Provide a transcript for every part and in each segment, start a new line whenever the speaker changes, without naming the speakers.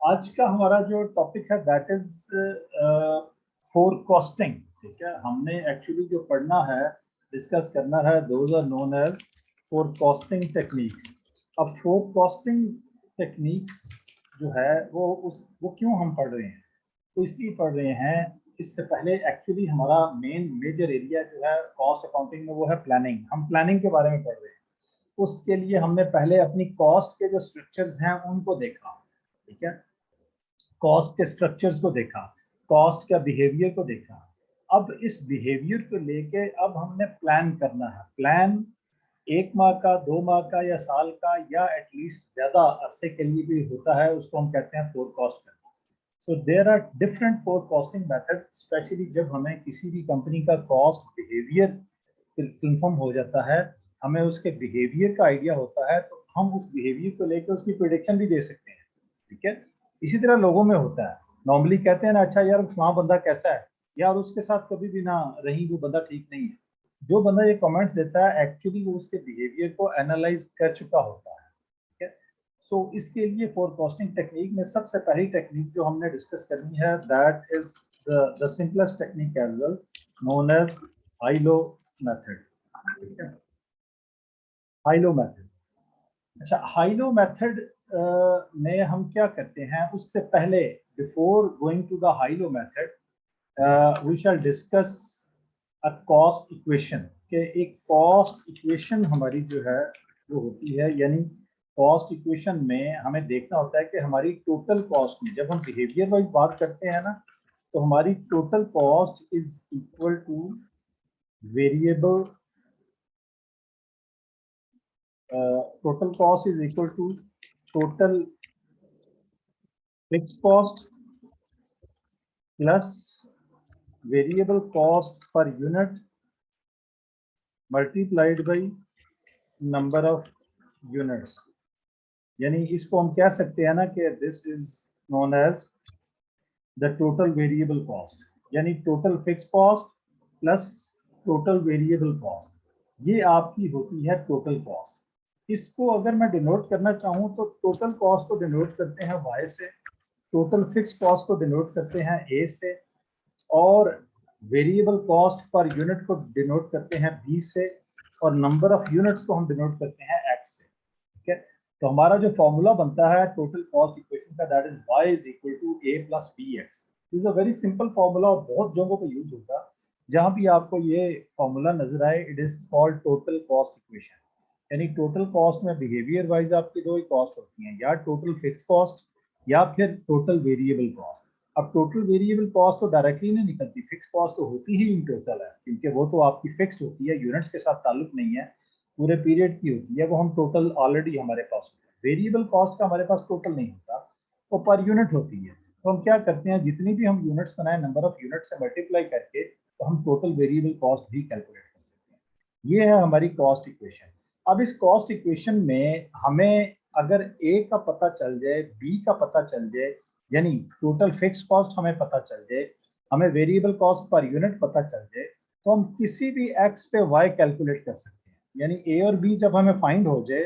आज का हमारा जो टॉपिक है दैट इज फोरकास्टिंग। ठीक है, हमने एक्चुअली जो पढ़ना है, डिस्कस करना है, those are known as forecasting techniques. अब फोरकास्टिंग टेक्निक्स जो है वो क्यों हम पढ़ रहे हैं? तो इसलिए पढ़ रहे हैं, इससे पहले एक्चुअली हमारा मेन मेजर एरिया जो है कॉस्ट अकाउंटिंग में वो है प्लानिंग। हम प्लानिंग के बारे में पढ़ रहे हैं। उसके लिए हमने पहले अपनी कॉस्ट के जो स्ट्रक्चर्स हैं उनको देखा। ठीक है, कॉस्ट के स्ट्रक्चर्स को देखा, कॉस्ट का बिहेवियर को देखा। अब इस बिहेवियर को लेके अब हमने प्लान करना है। प्लान 1 माह का, 2 माह का या साल का या एटलीस्ट ज्यादा अरसे के लिए भी होता है, उसको हम कहते हैं फोरकास्ट करना। So there are different forecasting method, specially जब हमें किसी भी कंपनी का कॉस्ट बिहेवियर कंफर्म हो जाता है, हमें उसके बिहेवियर का आइडिया होता है, तो हम उस बिहेवियर को लेकर उसकी प्रिडिक्शन भी दे सकते हैं। ठीक है, इसी तरह लोगों में होता है। नॉर्मली कहते हैं ना, अच्छा यार वहाँ बंदा कैसा है, यार उसके साथ कभी भी ना रही, वो बंदा ठीक नहीं है। जो बंदा ये कमेंट्स देता है एक्चुअली वो उसके बिहेवियर को एनालाइज कर चुका होता है। ठीक है, सो इसके लिए फोरकास्टिंग टेक्निक में सबसे पहली टेक्निक जो हमने डिस्कस करनी है that is the simplest technique as well, known as high-low method. ठीक है, हाइलो मेथड। अच्छा, हाइलो मेथड में हम क्या करते हैं, उससे पहले before going to the high low method we shall discuss a cost equation. के एक कॉस्ट इक्वेशन हमारी जो है वो होती है, यानी कॉस्ट इक्वेशन में हमें देखना होता है कि हमारी टोटल कॉस्ट में, जब हम बिहेवियर वाइज बात करते हैं ना, तो हमारी total cost is equal to variable, total cost is equal to total fixed cost plus variable cost per unit multiplied by number of units. यानी इसको हम कह सकते हैं ना कि this is known as the total variable cost, यानी total fixed cost plus total variable cost, ये आपकी होती है टोटल कॉस्ट। इसको अगर मैं डिनोट करना चाहूँ तो टोटल कॉस्ट को डिनोट करते हैं वाई से, टोटल फिक्स कॉस्ट को डिनोट करते हैं ए से, और वेरिएबल कॉस्ट पर यूनिट को डिनोट करते हैं बी से, और नंबर ऑफ यूनिट्स को हम डिनोट करते हैं एक्स से। ठीक है, तो हमारा जो फॉर्मूला बनता है टोटल कॉस्ट इक्वेशन का that is y is equal to a plus b x. Is a very simple formula और बहुत जगहों पे यूज होगा। जहां भी आपको ये फॉर्मूला नजर आए, it is called total cost equation. यानी टोटल कॉस्ट में बिहेवियर वाइज आपकी दो ही कॉस्ट होती हैं, या टोटल फिक्स कॉस्ट या फिर टोटल वेरिएबल कॉस्ट। अब टोटल वेरिएबल कॉस्ट तो डायरेक्टली नहीं निकलती, फिक्स कॉस्ट तो होती ही इन टोटल है, क्योंकि वो तो आपकी फिक्स्ड होती है, यूनिट्स के साथ ताल्लुक नहीं है, पूरे पीरियड की होती है, वो हम टोटल ऑलरेडी हमारे पास होता है। वेरिएबल कॉस्ट का हमारे पास टोटल नहीं होता, वो पर यूनिट होती है। तो हम क्या करते हैं, जितनी भी हम यूनिट्स बनाए नंबर ऑफ यूनिट से मल्टीप्लाई करके, तो हम टोटल वेरिएबल कॉस्ट भी कैलकुलेट कर सकते हैं। ये है हमारी कॉस्ट इक्वेशन। अब इस कॉस्ट इक्वेशन में हमें अगर ए का पता चल जाए, बी का पता चल जाए, यानी टोटल फिक्स कॉस्ट हमें पता चल जाए, हमें वेरिएबल कॉस्ट पर यूनिट पता चल जाए, तो हम किसी भी एक्स पे वाई कैलकुलेट कर सकते हैं। यानी ए और बी जब हमें फाइंड हो जाए,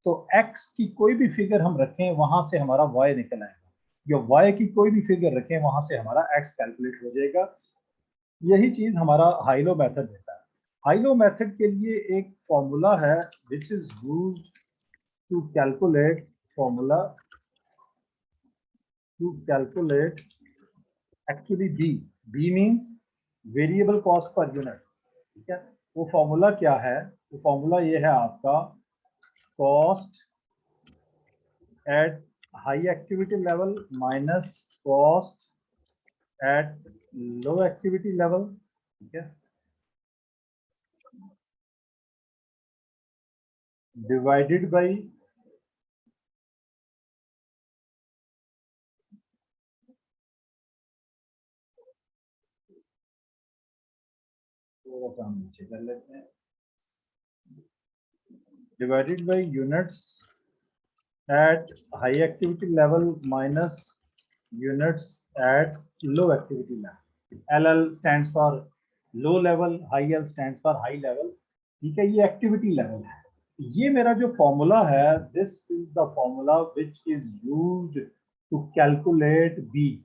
तो एक्स की कोई भी फिगर हम रखें वहां से हमारा वाई निकल आएगा, या वाई की कोई भी फिगर रखें वहां से हमारा एक्स कैलकुलेट हो जाएगा। यही चीज हमारा हाइलो मेथड देता है। हाइलो मेथड के लिए एक फॉर्मूला है which is used to calculate, formula to calculate actually b, b means variable cost per unit. ठीक है, वो फॉर्मूला क्या है? वो फॉर्मूला ये है आपका, cost at high activity level minus cost at low activity level. ठीक है, डिवाइडेड बाई थोड़ा सा हम नीचे कर लेते हैं, divided by units at high activity level minus units at low activity level. LL stands for low level, high L stands for high level. ठीक है, ये एक्टिविटी लेवल है। ये मेरा जो फॉर्मूला है, this is the formula which is used to calculate B.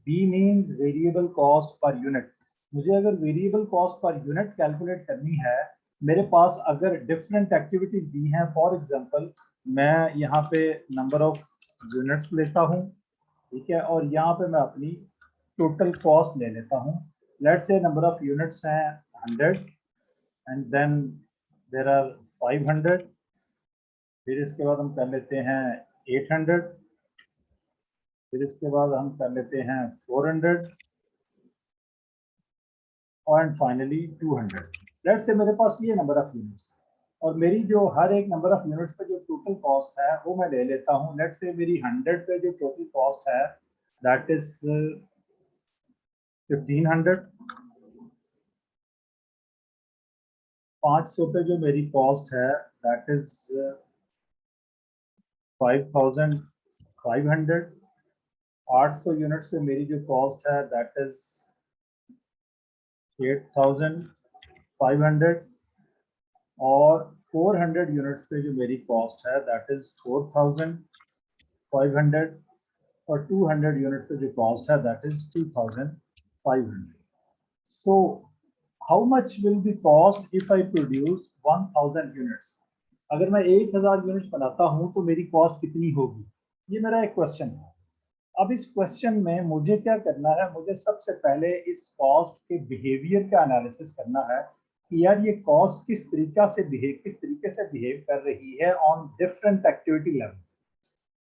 B means variable cost per unit. मुझे अगर variable cost per unit calculate करनी है, मेरे पास अगर डिफरेंट एक्टिविटीज दी हैं, फॉर एग्जांपल मैं यहाँ पे नंबर ऑफ यूनिट्स लेता हूँ, ठीक है, और यहाँ पे मैं अपनी टोटल कॉस्ट ले लेता हूँ. Let's say number of units हैं 100 एंड देन देयर आर 500. फिर इसके बाद हम कर लेते हैं 800. फिर इसके बाद हम कर लेते हैं 400 एंड फाइनली 200. लेट्स से मेरे पास ये नंबर ऑफ यूनिट्स और मेरी जो हर एक नंबर ऑफ यूनिट्स पे जो टोटल कॉस्ट है वो मैं ले लेता हूँ. लेट्स से मेरी 100 पे जो टोटल कॉस्ट है दैट इज 1500. 500 पे जो मेरी कॉस्ट है दैट इज 5500. 800 यूनिट्स पे मेरी जो कॉस्ट है दैट इज 8500 और 400 यूनिट्स पे जो मेरी कॉस्ट है दैट इज 4500 और 200 यूनिट्स पे जो कॉस्ट है that is 2500. So how much will be cost if I produce 1000 units. अगर मैं 1000 यूनिट्स बनाता हूं तो मेरी कॉस्ट कितनी होगी, ये मेरा एक क्वेश्चन है. अब इस क्वेश्चन में मुझे क्या करना है, मुझे सबसे पहले इस कॉस्ट के बिहेवियर का एनालिसिस करना है कि यार ये कॉस्ट किस तरीके से बिहेव कर रही है ऑन डिफरेंट एक्टिविटी लेवल्स.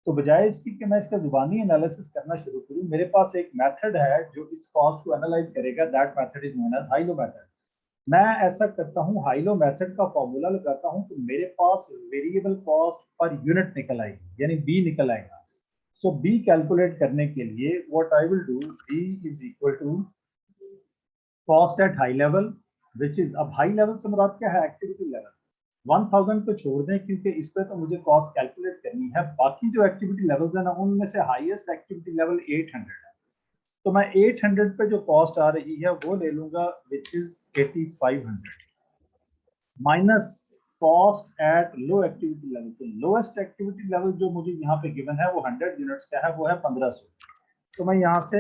तो बजाय इसकी कि मैं इसका जुबानी एनालिसिस करना शुरू करूं, मेरे पास एक मेथड है जो इस कॉस्ट को एनालाइज करेगा. That method is known as high-low मेथड. मैं ऐसा करता हूं, हाइलो मेथड का फॉर्मूला लगाता हूं तो मेरे पास वेरिएबल कॉस्ट पर यूनिट निकल आएगी, यानी बी निकल आएगा. सो बी कैलकुलेट करने के लिए what I will do, b is equal to cost at high level which is, अब हाई लेवल से मुराद क्या है, एक्टिविटी लेवल. 1000 को छोड़ दें क्योंकि इस पे तो मुझे कॉस्ट कैलकुलेट करनी है. बाकी जो एक्टिविटी लेवल्स है ना उनमें से हाईएस्ट एक्टिविटी लेवल 800 है. तो मैं 800 पे जो कॉस्ट आ रही है वो ले लूंगा which is 8500 minus cost at low activity level. तो लोएस्ट एक्टिविटी लेवल जो मुझे यहाँ पे गिवन है वो 100 यूनिट्स का है, वो है 1500. तो मैं यहाँ से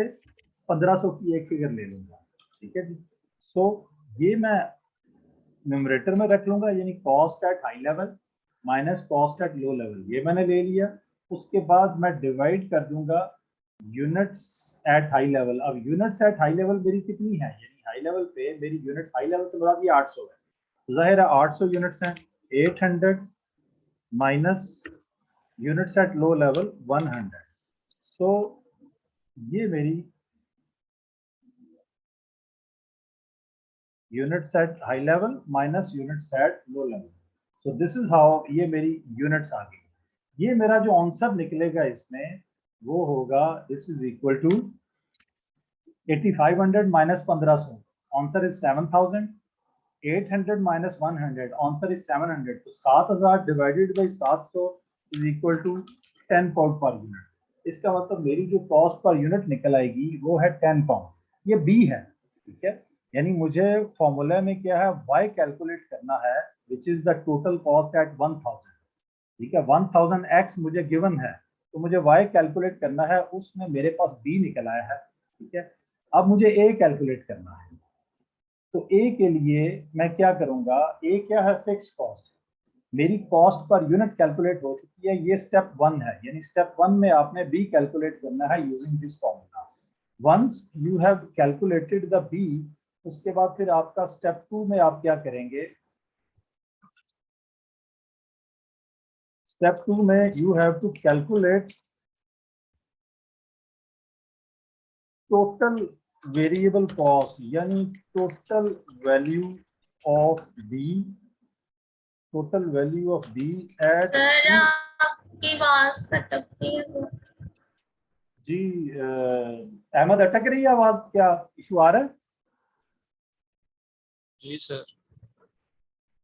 1500 की एक फिगर ले लूंगा, ठीक है जी. सो ये मैं न्यूमरेटर में रख लूंगा, यानी cost at high level minus cost at low level, ये मैंने ले लिया. उसके बाद मैं डिवाइड कर दूंगा यूनिट्स एट हाई लेवल. अब यूनिट्स एट हाई लेवल मेरी कितनी है, यानी हाई लेवल पे मेरी यूनिट्स, हाई लेवल से मुराद ये 800 है. जाहिर है 800 यूनिट्स हैं. 800 minus units at low level 100. सो ये मेरी units at high level minus units at low level. So this is how ये मेरी यूनिट्स आ गई. ये मेरा जो आंसर निकलेगा इसमें वो होगा, this is equal to 8500 minus 1500, answer is 7000. 800 minus 100, answer is 700. तो 7000 divided by 700 is equal to 10 pound per unit. इसका मतलब मेरी जो कॉस्ट पर यूनिट निकल आएगी वो है 10 पाउंड. ये बी है, ठीक है. यानी मुझे फॉर्मूला में क्या है, y कैलकुलेट करना है which is the total cost eight 1000, ठीक है. 1000 x मुझे गिवन है तो मुझे y कैलकुलेट करना है, उसमें मेरे पास b निकल आया है, ठीक है. अब मुझे a कैलकुलेट करना है. तो ए के लिए मैं क्या करूंगा, ए क्या है, फिक्स कॉस्ट. मेरी कॉस्ट पर यूनिट कैलकुलेट हो चुकी है, ये स्टेप 1 है. यानी स्टेप 1 में आपने बी कैलकुलेट करना है using this formula. Once you have calculated the b, उसके बाद फिर आपका स्टेप 2 में आप क्या करेंगे, स्टेप 2 में you have to calculate total variable cost, यानी total value of B, total value of B at.
आपकी आवाज अटक रही है
जी अहमद, अटक रही है आवाज, क्या इशू आ रहा है?
जी सर,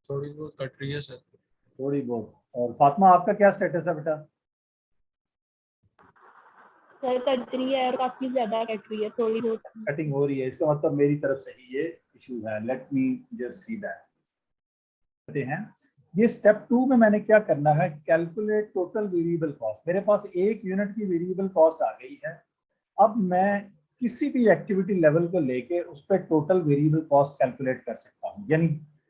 थोड़ी बहुत कट रही है सर.
थोड़ी बहुत. और फातिमा आपका क्या स्टेटस है बेटा?
सर कट रही है और काफी ज्यादा कट रही है, थोड़ी बहुत
कटिंग हो रही है, इसका मतलब मेरी तरफ से ही ये इशू है. Let me just see that. हैं ये स्टेप 2 में मैंने क्या करना है, कैलकुलेट टोटल वेरिएबल कॉस्ट। मेरे पास 1 यूनिट की वेरिएबल कॉस्ट आ गई है। अब मैं किसी भी एक्टिविटी लेवल को लेके उस पर टोटल वेरिएबल कॉस्ट कैलकुलेट कर सकता हूँ, यानी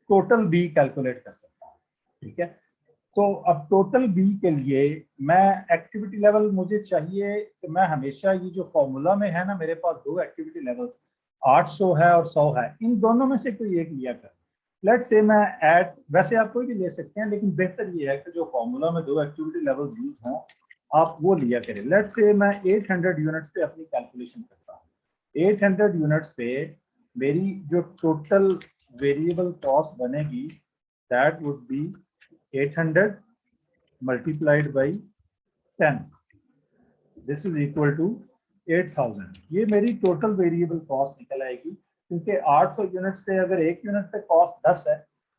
टोटल बी कैलकुलेट कर सकता हूँ। ठीक है, तो अब टोटल बी के लिए मैं एक्टिविटी लेवल मुझे चाहिए कि मैं हमेशा ये जो फॉर्मूला में है ना, मेरे पास दो एक्टिविटी लेवल्स 800 है और 100 है, इन दोनों में से कोई एक लिया कर। लेट से मैं ऐड, वैसे आप कोई भी ले सकते हैं, लेकिन बेहतर ये है कि जो फॉर्मूला में दो एक्टिविटी लेवल्स यूज हों आप वो लिया करें। लेट से मैं 800 यूनिट्स पे अपनी कैलकुलेशन करता हूँ। 800 यूनिट्स पे मेरी जो टोटल वेरिएबल कॉस्ट बनेगी that would be 800 multiplied by 10, this is equal to 8000। ये मेरी टोटल वेरिएबल कॉस्ट निकल आएगी, क्योंकि 800 यूनिट्स पे अगर एक यूनिट पे कॉस्ट 10 है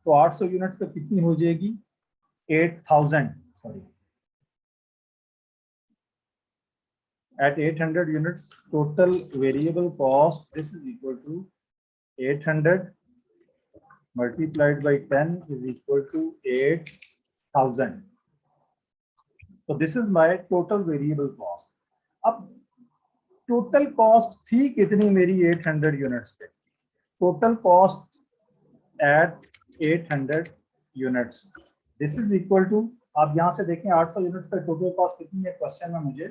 तो 800 यूनिट्स पे कितनी हो जाएगी, 8000, sorry, at 800 units total variable cost, this is equal to 800 multiplied by 10 is equal to 8000। So this is my total variable cost। अब टोटल कॉस्ट थी कितनी मेरी 800 यूनिट्स पे, total cost at 800 units, this is equal to, आप यहां से देखें 800 units पे टोटल कॉस्ट कितनी है क्वेश्चन में मुझे,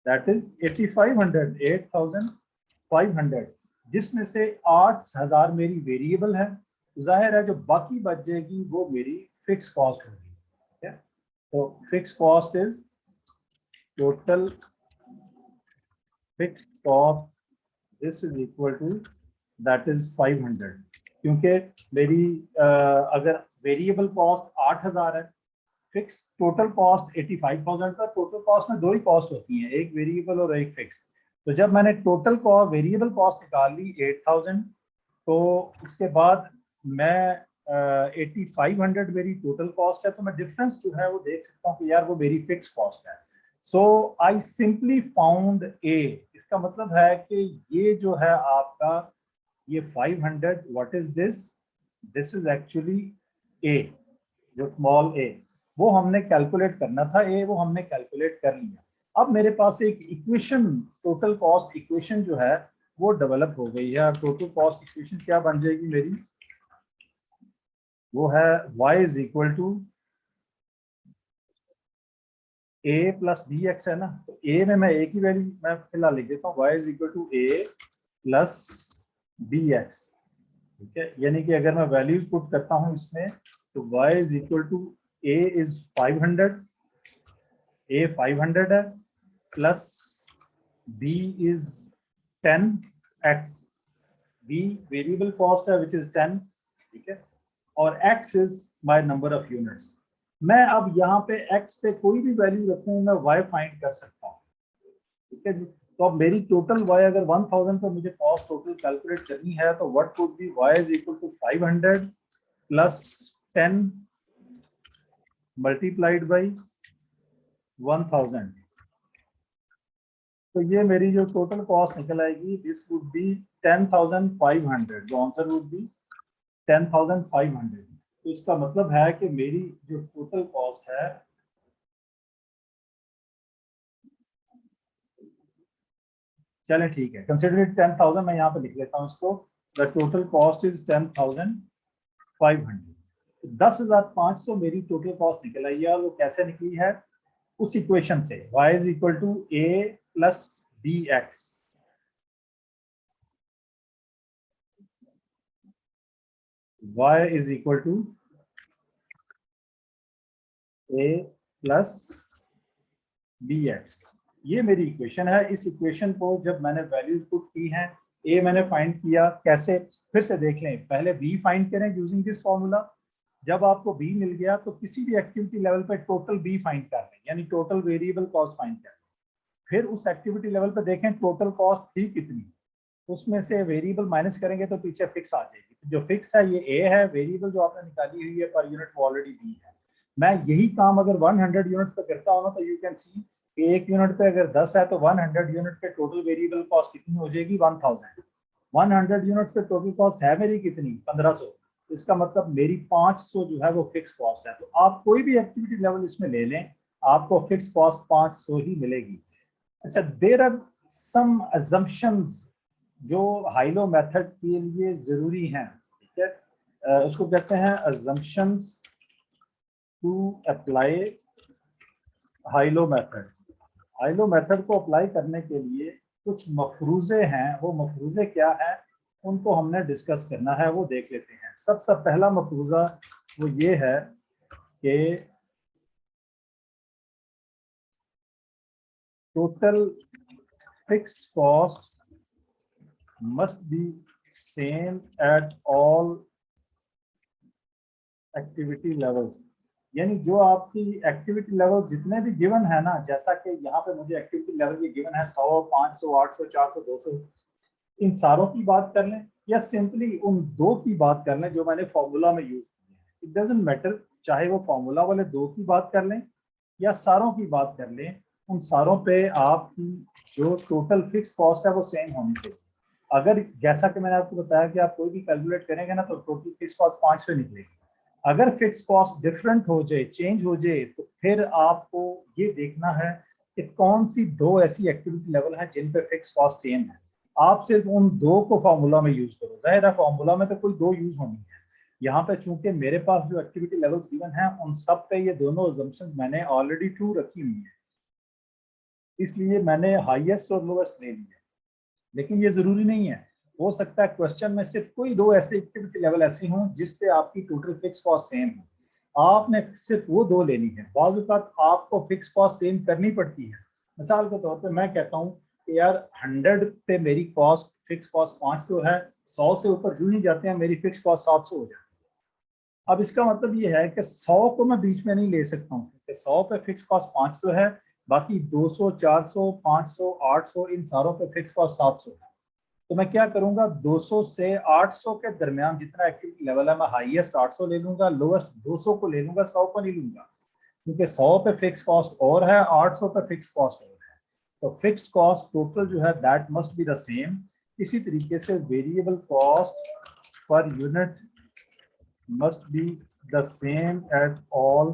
दैट इज 8500, जिसमें से 8000 मेरी वेरिएबल है। जाहिर है जो बाकी बच जाएगी वो मेरी फिक्स कॉस्ट होगी। ठीक है, तो fix cost is total fixed cost, this is equal to that is 500, क्योंकि मेरी अगर वेरिएबल कॉस्ट 8000 है, फिक्स टोटल कॉस्ट 85,000 का, टोटल कॉस्ट में दो ही कॉस्ट होती हैं, एक वेरिएबल और एक फिक्स। तो जब मैंने टोटल कॉस्ट वेरिएबल कॉस्ट निकाल ली 8000, तो उसके बाद मैं 8500 मेरी टोटल कॉस्ट है, तो मैं डिफरेंस जो है वो देख सकता हूँ कि यार वो मेरी फिक्स कॉस्ट है। सो आई सिंपली फाउंड ए, इसका मतलब है कि ये जो है आपका ये 500, what is this, this is actually a, जो स्मॉल ए, वो हमने कैलकुलेट करना था, ए वो हमने कैलकुलेट कर लिया। अब मेरे पास एक इक्वेशन, टोटल कॉस्ट इक्वेशन जो है वो डेवलप हो गई है। टोटल कॉस्ट इक्वेशन क्या बन जाएगी मेरी, वो है y is equal to a plus b x है ना, तो a में मैं एक ही वैल्यू मैं फिलहाल लिख देता हूँ, y is equal to a plus b x. ठीक है, यानी कि अगर मैं वैल्यूज पुट करता हूँ इसमें, तो y is equal to a is 500, a 500 है, plus b is 10x, b variable cost है विच इज 10। ठीक है, और x is my number of units. मैं अब यहाँ पे x पे कोई भी वैल्यू रखूँ, मैं y फाइंड कर सकता हूँ। ठीक है जी, तो अब मेरी टोटल y अगर 1000 पे मुझे कॉस्ट टोटल कैलकुलेट करनी है, तो what would be y is equal to 500 plus 10 multiplied by 1000। तो ये मेरी जो टोटल कॉस्ट निकल आएगी, दिस वुड बी 10,500, जो आंसर वुड बी 10,500। तो इसका मतलब है कि मेरी जो टोटल कॉस्ट है, चलें ठीक है, कंसिडर इट 10,000, मैं यहाँ पे लिख लेता हूँ इसको, द टोटल कॉस्ट इज 10,500। 10,500 मेरी टोटल कॉस्ट निकल आई है, और वो कैसे निकली है, उस इक्वेशन से y is equal to a plus b x. y is equal to a plus b x, ये मेरी इक्वेशन है। इस इक्वेशन को जब मैंने वैल्यूज पुट की हैं, a मैंने फाइंड किया, कैसे, फिर से देख लें, पहले b फाइंड करें यूजिंग दिस फॉर्मूला। जब आपको b मिल गया तो किसी भी एक्टिविटी लेवल पे टोटल b फाइंड कर लें, यानी टोटल वेरिएबल कॉस्ट फाइंड कर लें। फिर उस एक्टिविटी लेवल पे देखें टोटल कॉस्ट थी कितनी, उसमें से वेरिएबल माइनस करेंगे तो पीछे फिक्स आ जाएगी। जो फिक्स है ये a है, वेरिएबल जो आपने निकाली हुई है पर यूनिट वो ऑलरेडी b है। मैं यही काम अगर 100 यूनिट्स पे करता हूँ ना, तो यू कैन सी एक यूनिट पे अगर 10 है तो 100 यूनिट पे टोटल वेरिएबल कॉस्ट कितनी हो जाएगी, 1000। 100 यूनिट्स पे टोटल कॉस्ट है मेरी कितनी, 1500। इसका मतलब मेरी 500 जो है वो फिक्स कॉस्ट है। तो आप कोई भी एक्टिविटी लेवल इसमें ले लें, आपको फिक्स कॉस्ट 500 ही मिलेगी। अच्छा, देयर आर सम अजम्पशंस जो हाइलो मेथड के लिए जरूरी हैं, ठीक है। उसको कहते हैं assumptions to apply high low method. High low method को अप्लाई करने के लिए कुछ मफरूजे हैं, वो मफरूजे क्या है उनको हमने डिस्कस करना है, वो देख लेते हैं। सबसे पहला मफरूजा वो ये है कि total fixed cost must be same at all activity levels। यानी जो आपकी एक्टिविटी लेवल जितने भी गिवन है ना, जैसा कि यहाँ पे मुझे एक्टिविटी लेवल ये गिवन है 100, 500, 800, 400, 200, इन सारों की बात कर लें या सिंपली उन दो की बात कर लें जो मैंने फॉर्मूला में यूज किए हैं, इट डजंट मैटर। चाहे वो फॉर्मूला वाले दो की बात कर लें या सारों की बात कर लें, उन सारों पे आपकी जो टोटल फिक्स कॉस्ट है वो सेम होनी चाहिए। अगर जैसा कि मैंने आपको बताया कि आप कोई भी कैलकुलेट करेंगे ना तो टोटल फिक्स कॉस्ट 500 निकलेगी। अगर फिक्स कॉस्ट डिफरेंट हो जाए, चेंज हो जाए, तो फिर आपको ये देखना है कि कौन सी दो ऐसी एक्टिविटी लेवल है जिन पे फिक्स कॉस्ट सेम है। आप सिर्फ उन दो को फॉर्मूला में यूज करो, जाहिर है फॉर्मूला में तो कोई दो यूज होनी है। यहाँ पे चूंकि मेरे पास जो एक्टिविटी लेवल्स गिवन है उन सब पे ये दोनों अजम्पशंस मैंने ऑलरेडी ट्रू रखी हुई है, इसलिए मैंने हाईएस्ट और लोएस्ट ले लिया। लेकिन ये जरूरी नहीं है, हो सकता है क्वेश्चन में सिर्फ कोई दो ऐसे एक्टिविटी लेवल ऐसे हों जिसपे आपकी टोटल फिक्स कॉस्ट सेम हो, आपने सिर्फ वो दो लेनी है। बाज़ औक़ात आपको फिक्स कॉस्ट सेम करनी पड़ती है। मिसाल के तौर पे मैं कहता हूँ कि यार 100 पे मेरी कॉस्ट फिक्स कॉस्ट 500 है, 100 से ऊपर जो ही जाते हैं मेरी फिक्स कॉस्ट 700 हो जाती है। अब इसका मतलब ये है कि 100 को मैं बीच में नहीं ले सकता हूँ, क्योंकि 100 पे फिक्स कॉस्ट 500 है, बाकी 200, 400, 500, 800 इन सारों पे फिक्स कॉस्ट 700 है। तो मैं क्या करूंगा, 200 से 800 के दरमियान जितना एक्टिविटी लेवल है मैं हाईएस्ट 800 ले लूंगा, लोएस्ट 200 को ले लूंगा, 100 को नहीं लूंगा, क्योंकि 100 पे फिक्स कॉस्ट और है, 800 पे फिक्स कॉस्ट और है। तो फिक्स कॉस्ट टोटल जो है that must be the same. इसी तरीके से variable cost per unit must be the same at all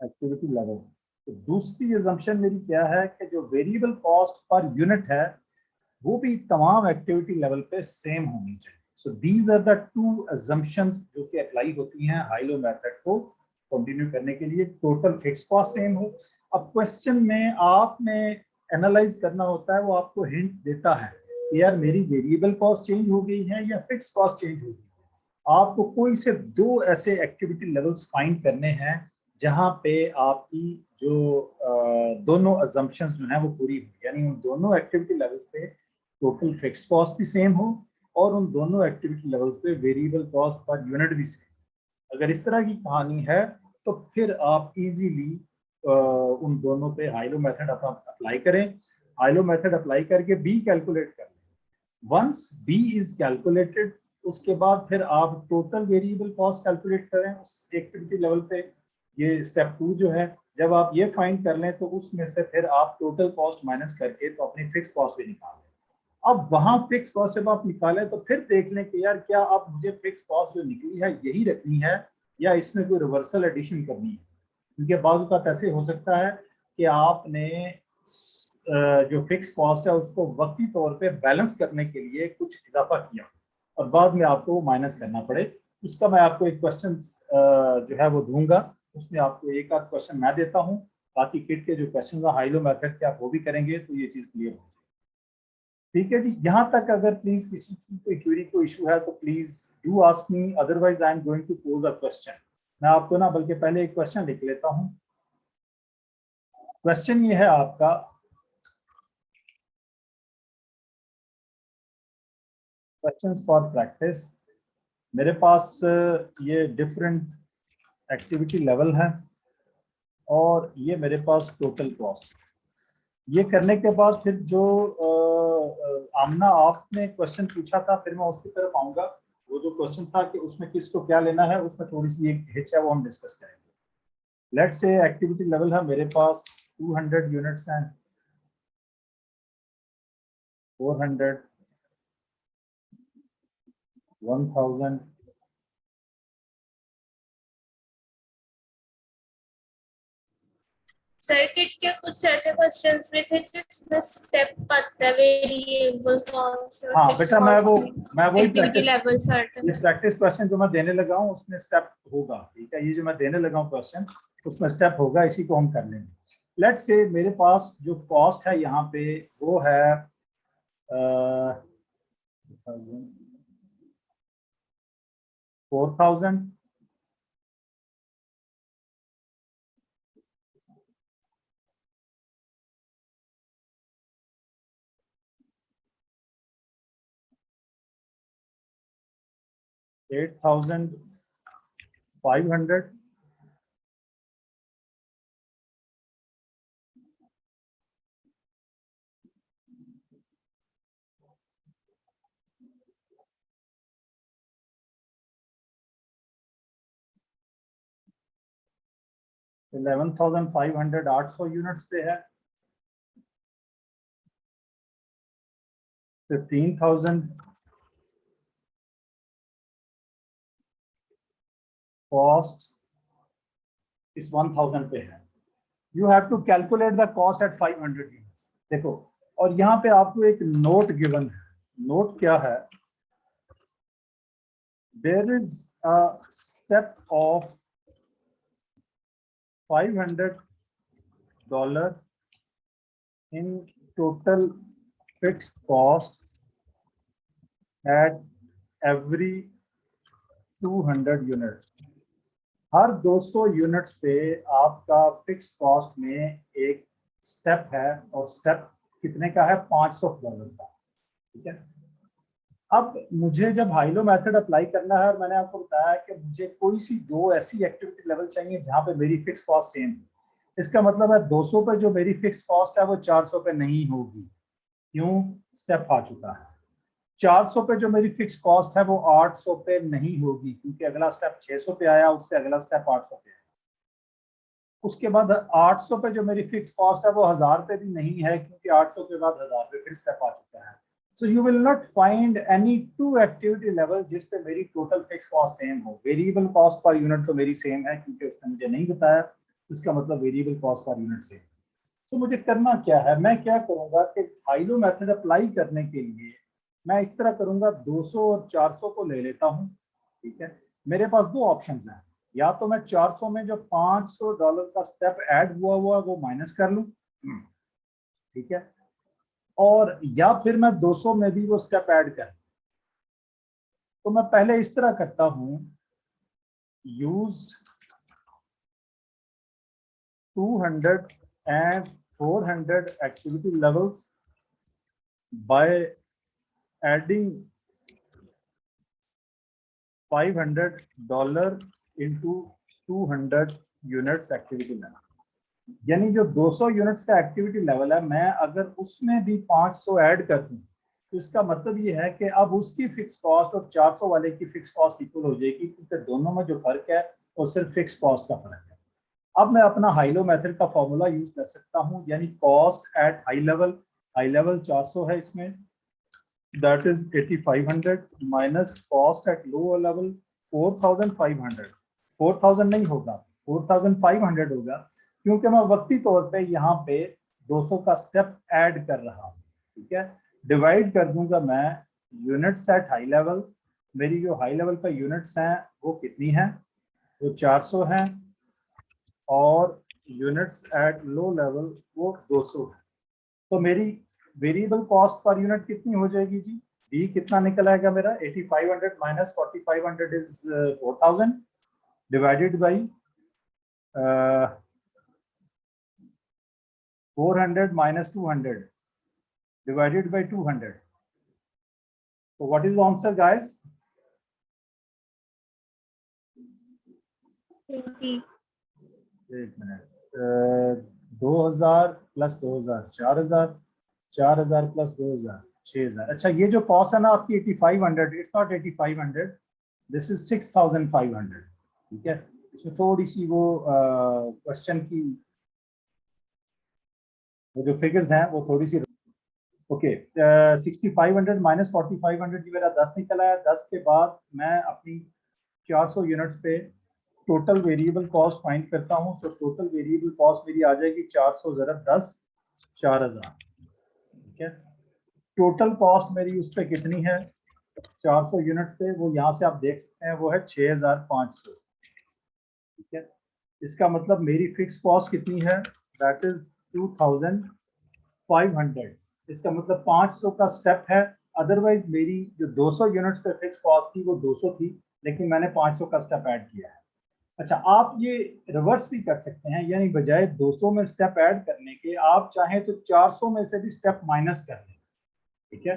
activity level। तो दूसरी assumption मेरी क्या है कि जो वेरिएबल कॉस्ट पर यूनिट है वो भी तमाम एक्टिविटी लेवल पे सेम होनी चाहिए। So these are the two assumptions जो कि अप्लाई होती हैं हाइलो मेथड को कंटिन्यू करने के लिए। टोटल फिक्स कॉस्ट सेम हो। अब क्वेश्चन में आपने एनालाइज करना होता है, वो आपको हिंट देता है कि यार मेरी वेरिएबल कॉस्ट चेंज हो गई है या फिक्स कॉस्ट चेंज हो गई है। आपको कोई से दो ऐसे एक्टिविटी लेवल्स फाइंड करने हैं जहां पे आपकी जो दोनों अजम्पशंस जो हैं वो पूरी हो, यानी उन दोनों एक्टिविटी लेवल्स पे टोटल फिक्स कॉस्ट भी सेम हो और उन दोनों एक्टिविटी लेवल्स पे वेरिएबल कॉस्ट पर यूनिट भी सेम। अगर इस तरह की कहानी है तो फिर आप इजीली उन दोनों पे हाइलो मेथड अप्लाई करें। हाइलो मेथड अप्लाई करके बी कैलकुलेट कर लें। वंस बी इज कैलकुलेटेड, उसके बाद फिर आप टोटल वेरिएबल कॉस्ट कैलकुलेट करें उस एक्टिविटी लेवल पे। ये स्टेप 2 जो है, जब आप ये फाइंड कर लें तो उसमें से फिर आप टोटल कॉस्ट माइनस करके तो अपनी फिक्स कॉस्ट भी निकाल लें। अब वहां फिक्स कॉस्ट जब आप निकालें तो फिर देख लें कि यार क्या अब मुझे फिक्स कॉस्ट जो निकली है यही रखनी है या इसमें कोई रिवर्सल एडिशन करनी है। क्योंकि बाज़ औक़ात ऐसे हो सकता है कि आपने जो फिक्स कॉस्ट है उसको वक्ती तौर पे बैलेंस करने के लिए कुछ इजाफा किया और बाद में आपको माइनस करना पड़े। उसका मैं आपको एक क्वेश्चन जो है वो दूंगा, उसमें आपको एक आध क्वेश्चन मैं देता हूँ, बाकी किट के जो क्वेश्चन है हाइलो मेथड के आप वो भी करेंगे तो ये चीज क्लियर हो जाएगी। ठीक है जी, यहाँ तक अगर प्लीज किसी की कोई क्वेरी को इशू है तो please do ask me, otherwise I am going to pose a question. मैं आपको ना बल्कि पहले एक क्वेश्चन लिख लेता हूँ। क्वेश्चन ये है आपका, क्वेश्चंस फॉर प्रैक्टिस। मेरे पास ये डिफरेंट एक्टिविटी लेवल है और ये मेरे पास टोटल कॉस्ट। ये करने के बाद फिर जो आमना आपने क्वेश्चन पूछा था फिर मैं उसकी तरफ आऊंगा। वो जो क्वेश्चन था कि उसमें किसको क्या लेना है, उसमें थोड़ी सी एक हिच है वो हम डिस्कस करेंगे। लेट्स से एक्टिविटी लेवल है मेरे पास 200 यूनिट्स हैं, 400, 1000
सर्किट के कुछ ऐसे क्वेश्चंस भी थे जिसमें स्टेप आता है, वेरिएबल कॉस्ट,
हाँ बेटा, मैं वही
एक्टिविटी लेवल
ये
सर्टेन।
प्रैक्टिस क्वेश्चन जो मैं देने लगा हूँ उसमें स्टेप होगा, ठीक है। ये जो मैं देने लगा हूँ क्वेश्चन उसमें स्टेप होगा, इसी को हम कर लेंगे। लेट्स से मेरे पास जो कॉस्ट है यहाँ पे वो है 4000, $8,500, $11,500 800 यूनिट्स पे है। 15,000 कॉस्ट इस 1000 पे है। You have to calculate the cost at 500 units. देखो, और यहाँ पे आपको एक नोट गिवन है। नोट क्या है? There is a step of $500 in total fixed cost at every 200 units। हर 200 यूनिट्स पे आपका फिक्स कॉस्ट में एक स्टेप है, और स्टेप कितने का है? $500 का, ठीक है। अब मुझे जब हाइलो मेथड अप्लाई करना है, और मैंने आपको बताया कि मुझे कोई सी दो ऐसी एक्टिविटी लेवल चाहिए जहां पे मेरी फिक्स कॉस्ट सेम है। इसका मतलब है 200 पे जो मेरी फिक्स कॉस्ट है वो 400 पे नहीं होगी। क्यों? स्टेप आ चुका है। 400 पे जो मेरी फिक्स कॉस्ट है वो 800 पे नहीं होगी, क्योंकि अगला स्टेप 600 पे आया, उससे अगला स्टेप 800 पे आया। उसके बाद 800 पे जो मेरी फिक्स कॉस्ट है वो 1000 पे भी नहीं है, क्योंकि 800 के बाद 1000 पे फिर स्टेप आ चुका है। So you will not find any two activity level जिस पे मेरी टोटल फिक्स कॉस्ट सेम हो। वेरिएबल कॉस्ट पर यूनिट तो मेरी सेम है, क्योंकि उसने मुझे नहीं बताया, इसका मतलब variable cost per unit same. तो मुझे करना क्या है? मैं क्या करूंगा कि हाइलो मेथड अप्लाई करने के लिए मैं इस तरह करूंगा, 200 और 400 को ले लेता हूं, ठीक है। मेरे पास दो ऑप्शंस हैं, या तो मैं 400 में जो $500 का स्टेप ऐड हुआ वो माइनस कर लूं, ठीक है, और या फिर मैं 200 में भी वो स्टेप ऐड कर। तो मैं पहले इस तरह करता हूं, use 200 and 400 activity levels by adding $500 into 200 units activity level. यानी जो 200 यूनिट्स का एक्टिविटी लेवल है, मैं अगर उसमें भी 500 ऐड कर दूं, तो इसका मतलब ये है कि अब उसकी फिक्स कॉस्ट और 400 वाले की फिक्स कॉस्ट इक्वल हो जाएगी, क्योंकि दोनों में जो फर्क है वो सिर्फ फिक्स कॉस्ट का फर्क है। अब मैं अपना हाइलो मेथड का फॉर्मूला यूज कर सकता हूं, यानी कॉस्ट एट हाई लेवल 400 है इसमें, that is 8500 minus cost at lower level 4500। 4000 नहीं होगा, 4500 होगा, क्योंकि मैं वक्ती तौर पे यहाँ पे 200 का स्टेप ऐड कर रहा हूँ, ठीक है। डिवाइड कर दूंगा मैं यूनिट्स एट हाई लेवल। मेरी जो हाई लेवल पे यूनिट्स हैं वो कितनी है? वो 400 हैं, और यूनिट्स एट लो लेवल वो 200 है। तो मेरी वेरिएबल कॉस्ट पर यूनिट कितनी हो जाएगी जी? डी कितना निकल आएगा मेरा? 8500 minus 4500 is 4000 divided by 400 minus 200 divided by 200। तो what is the answer guys?
20।
एक मिनट, 2000 प्लस 2000 4000, 4000 प्लस 2000 6000। अच्छा, ये जो कॉस्ट है ना आपकी 8500, इट्स नॉट 8500, दिस इज 6500, ठीक है। इसमें थोड़ी सी वो क्वेश्चन की वो जो फिगर्स हैं वो थोड़ी सी ओके 6500 माइनस 4500 जी मेरा 10 निकला है। 10 के बाद मैं अपनी 400 यूनिट्स पे टोटल वेरिएबल कॉस्ट फाइंड करता हूँ। तो टोटल वेरिएबल कॉस्ट मेरी आ जाएगी 400 ज़रब 10 4000। ठीक है, टोटल कॉस्ट मेरी उस पर कितनी है 400 यूनिट्स पे, वो यहाँ से आप देख सकते हैं वो है 6500। ठीक है, इसका मतलब मेरी फिक्स कॉस्ट कितनी है, दैट इज 2500। इसका मतलब 500 का स्टेप है। अदरवाइज मेरी जो 200 यूनिट्स पे फिक्स कॉस्ट थी वो 200 थी, लेकिन मैंने 500 का स्टेप ऐड किया है। अच्छा, आप ये रिवर्स भी कर सकते हैं, यानी बजाय 200 में स्टेप ऐड करने के आप चाहें तो 400 में से भी स्टेप माइनस कर लें। ठीक है,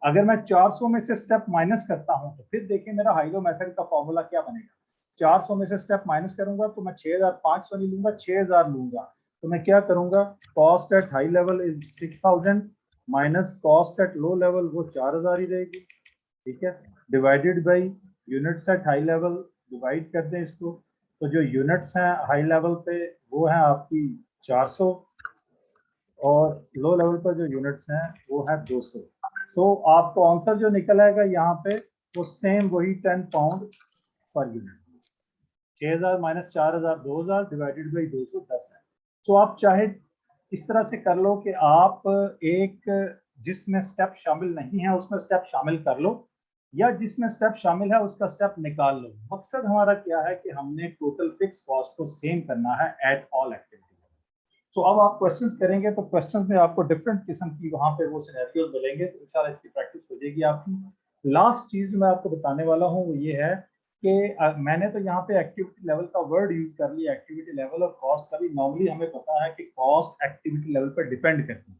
अगर मैं 400 में से स्टेप माइनस करता हूं तो फिर देखिए मेरा हाइलो मेथड का फॉर्मूला क्या बनेगा। 400 में से स्टेप माइनस करूंगा तो मैं 6500 नहीं लूंगा, 6000 लूंगा। तो मैं क्या करूंगा, cost at high level is 6000 minus cost at low level, वो 4000 ही रहेगी। ठीक है, divided by units at high level, divide कर दें इसको। तो जो यूनिट्स हैं हाई लेवल पे वो है आपकी 400 और लो लेवल पर जो यूनिट्स हैं वो है 200। सो आपको आंसर जो निकल आएगा यहाँ पे वो सेम वही 10 pound per unit. 6000 minus 4000 2000 divided by 200 10 है। सो आप चाहे इस तरह से कर लो कि आप एक जिसमें स्टेप शामिल नहीं है उसमें स्टेप शामिल कर लो, या जिसमें स्टेप शामिल है उसका स्टेप निकाल लो। मकसद हमारा क्या है कि हमने टोटल फिक्स कॉस्ट को सेम करना है एट ऑल एक्टिविटी। सो अब आप क्वेश्चंस करेंगे तो क्वेश्चंस में आपको डिफरेंट किस्म की वहां पे वो सिनेरियोज मिलेंगे, तो इंशाल्लाह इसकी प्रैक्टिस हो जाएगी आपकी। लास्ट चीज मैं आपको बताने वाला हूँ वो ये है कि मैंने तो यहाँ पे एक्टिविटी लेवल का वर्ड यूज कर लिया। एक्टिविटी लेवल और कॉस्ट का भी नॉर्मली हमें पता है कि कॉस्ट एक्टिविटी लेवल पर डिपेंड करती है।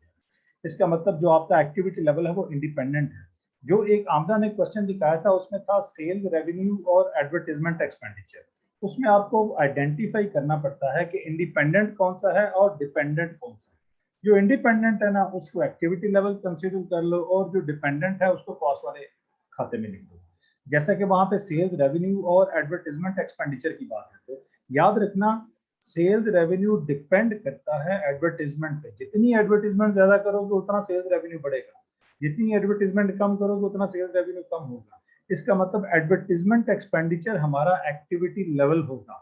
इसका मतलब जो आपका एक्टिविटी लेवल है वो इंडिपेंडेंट है। जो एक आमदा ने क्वेश्चन दिखाया था उसमें था सेल्स रेवेन्यू और एडवर्टाइजमेंट एक्सपेंडिचर। उसमें आपको आइडेंटिफाई करना पड़ता है कि इंडिपेंडेंट कौन सा है और डिपेंडेंट कौन सा है। जो इंडिपेंडेंट है ना उसको एक्टिविटी लेवल कंसीडर कर लो, और जो डिपेंडेंट है उसको कॉस्ट वाले खाते में लिख दो। जैसा कि वहां पे सेल्स रेवेन्यू और एडवर्टाइजमेंट एक्सपेंडिचर की बात है तो याद रखना सेल्स रेवेन्यू डिपेंड करता है एडवर्टाइजमेंट पे। जितनी एडवर्टाइजमेंट ज्यादा करोगे उतना सेल्स रेवेन्यू बढ़ेगा, जितनी एडवर्टाइजमेंट कम करोगे उतना सेल्स रेवेन्यू कम होगा। इसका मतलब एडवर्टाइजमेंट एक्सपेंडिचर हमारा एक्टिविटी लेवल होगा।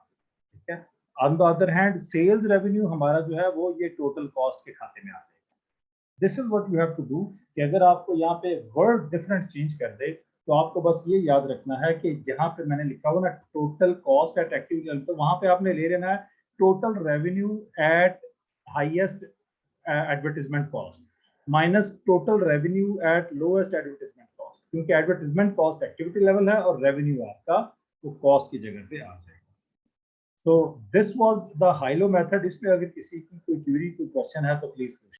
ठीक है, on the other hand sales revenue हमारा जो है वो ये टोटल कॉस्ट के खाते में आ जाएगा। This is what you have to do कि अगर आपको यहाँ पे वर्ड डिफरेंट चेंज कर दे तो आपको बस ये याद रखना है कि जहां पे मैंने लिखा हुआ ना total cost eight activity level, तो वहां पे आपने ले लेना है total revenue eight highest advertisement cost minus total revenue eight lowest advertisement cost, क्योंकि एडवर्टाइजमेंट कॉस्ट एक्टिविटी लेवल है और रेवेन्यू आपका वो कॉस्ट की जगह पे आ जाएगा। So this was the high low method. इसमें अगर किसी की कोई क्वेरी कोई क्वेश्चन है तो प्लीज पूछिए।